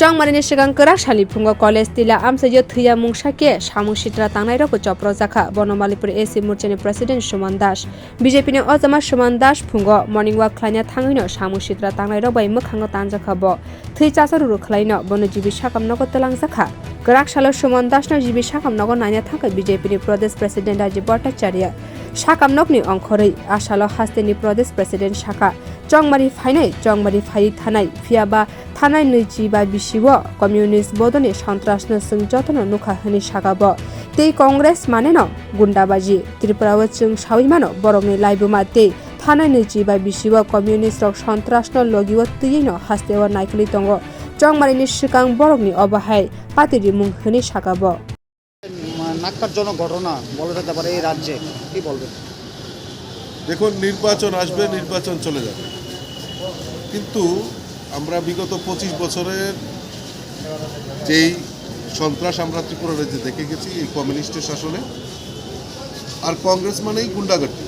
Chongmarini sigang Kwraksalo phungo college tila amsayo thuya mungsake samung sitra tangnai rok chopro jakha Bonomalipur AC Morchani President Soman Das BJP ni Ojama Soman Das phungo morning walk khlaina thangino samung sitra tangnai rok bai mukhango tanjakha bo thui chasaru khlaina bono GB Sakham nogo telangjakha Kwraksalo Soman Das no GB Sakham nogo naina thangkha BJP ni Pradesh President Rajib Bhattacharya Sakham nogni ongkhorei Asalo haste ni Pradesh President Shaka Chongmari phainai Chongmari phai thanai phiaba thanai nui ba bisiwo communist bodoni সন্ত্রাসনো sung jotno nukha hani sagabo tei congress maneno gundabaji tripura chung sawimano borongni laibuma tei thanai nui ba bisiwo communist rok সন্ত্রাসনো logiwo tuino hastewa naikli tongo chongmarini sikang borongni obahai patiri mung hani sagabo নাক্কারজনক ঘটনা বলা যেতে পারে এই রাজ্যে কি বলবেন? দেখুন, নির্বাচন আসবে, নির্বাচন চলে যাবে, কিন্তু আমরা বিগত 25 বছরের যেই সন্ত্রাস আমরা ত্রিপুরা রাজ্যে দেখে গেছি এই কমিউনিস্টের শাসনে, আর কংগ্রেস মানেই গুন্ডাগার্দি।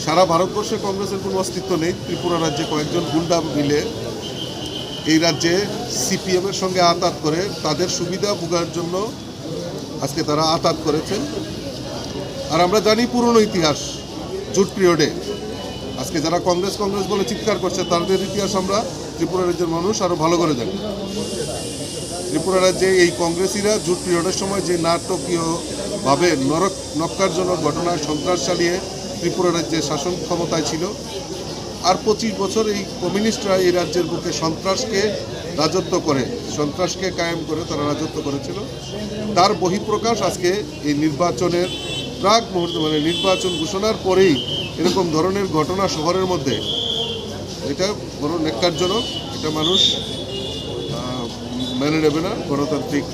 সারা ভারতবর্ষে কংগ্রেসের কোনো অস্তিত্ব নেই। ত্রিপুরা রাজ্যে কয়েকজন গুন্ডা মিলে এই রাজ্যে সিপিএম এর সঙ্গে আতাত করে তাদের সুবিধা ভোগার জন্য আজকে তারা আতাত করেছেন। আর আমরা জানি পুরনো ইতিহাস, জুট পিরিয়ডে আজকে যারা কংগ্রেস কংগ্রেস বলে চিৎকার করছে তাদের ইতিহাস আমরা ত্রিপুরা রাজ্যের মানুষ আরও ভালো করে জানি। ত্রিপুরা রাজ্যে এই কংগ্রেসিরা জুট পিরিয়ডের সময় যে নাটকীয়ভাবে নক্কারজনক ঘটনায় সন্ত্রাস চালিয়ে ত্রিপুরা রাজ্যে শাসন ক্ষমতায় ছিল, আর 25 বছর এই কমিউনিস্টরা এই রাজ্যের বুকে সন্ত্রাসকে রাজত্ব করে, সন্ত্রাসকে কায়েম করে তারা রাজত্ব করেছিল। তার বহিঃপ্রকাশ আজকে এই নির্বাচনের প্রাক মুহূর্তে, মানে নির্বাচন ঘোষণার পরেই এরকম ধরনের ঘটনা শহরের মধ্যে, এটা বড় ন্যাক্কারজনক। এটা মানুষ মেনে নেবে না। গণতান্ত্রিক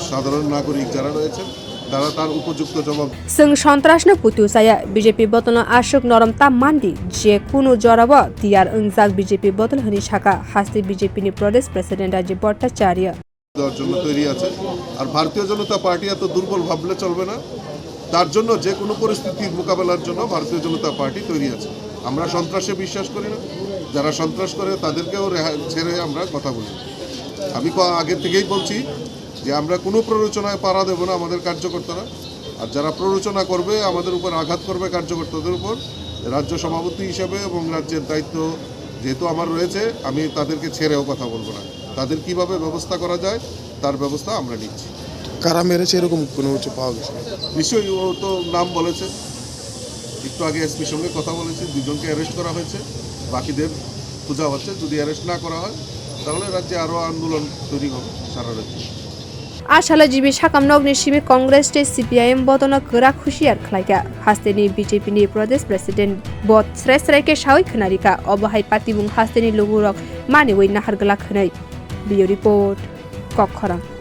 সাধারণ নাগরিক যারা রয়েছেন তারা তার উপযুক্ত জবাব। Sung সন্ত্রাসনো পুতু saya BJP botolno ashuk norom tam mandi je kuno jorabo tiar ungjak BJP botol hani shaka haste BJP ni Pradesh President Rajib Bhattacharya দেওয়ার জন্য তৈরি আছে। আর ভারতীয় জনতা পার্টি এত দুর্বল ভাবলে চলবে না। তার জন্য যে কোনো পরিস্থিতির মোকাবেলার জন্য ভারতীয় জনতা পার্টি তৈরি আছে। আমরা সন্ত্রাসে বিশ্বাস করি না। যারা সন্ত্রাস করে তাদেরকেও ছেড়ে আমরা কথা বলি। আমি আগের থেকেই বলছি যে আমরা কোনো প্ররোচনায় পাড়া দেব না আমাদের কার্যকর্তারা। আর যারা প্ররোচনা করবে, আমাদের উপর আঘাত করবে কার্যকর্তাদের উপর, রাজ্য সভাপতি হিসাবে এবং রাজ্যের দায়িত্ব যেহেতু আমার রয়েছে, আমি তাদেরকে ছেড়েও কথা বলবো না। তাদের কিভাবে ব্যবস্থা করা যায় তার ব্যবস্থা আমরা নিচ্ছি। কারা মেরেছে এরকম কোনো কিছু পাওয়া গেছে? নিশ্চয়ই, ও তো নাম বলেছে, একটু আগে এসপির সঙ্গে কথা বলেছে, 2 জনকে অ্যারেস্ট করা হয়েছে, বাকিদের খোঁজা হচ্ছে। যদি অ্যারেস্ট না করা হয় তাহলে রাজ্যে আরও আন্দোলন তৈরি হবে সারা রাজ্যে। Asalo GB Sakham nogni simi congress te cpim botono kwrak hosiyar khwlaikha haste ni BJP ni Pradesh President bot sre ke sawi khnarika obahai patibung haste ni logurok mani wei nahar gala khnai. Bio report Kwrak.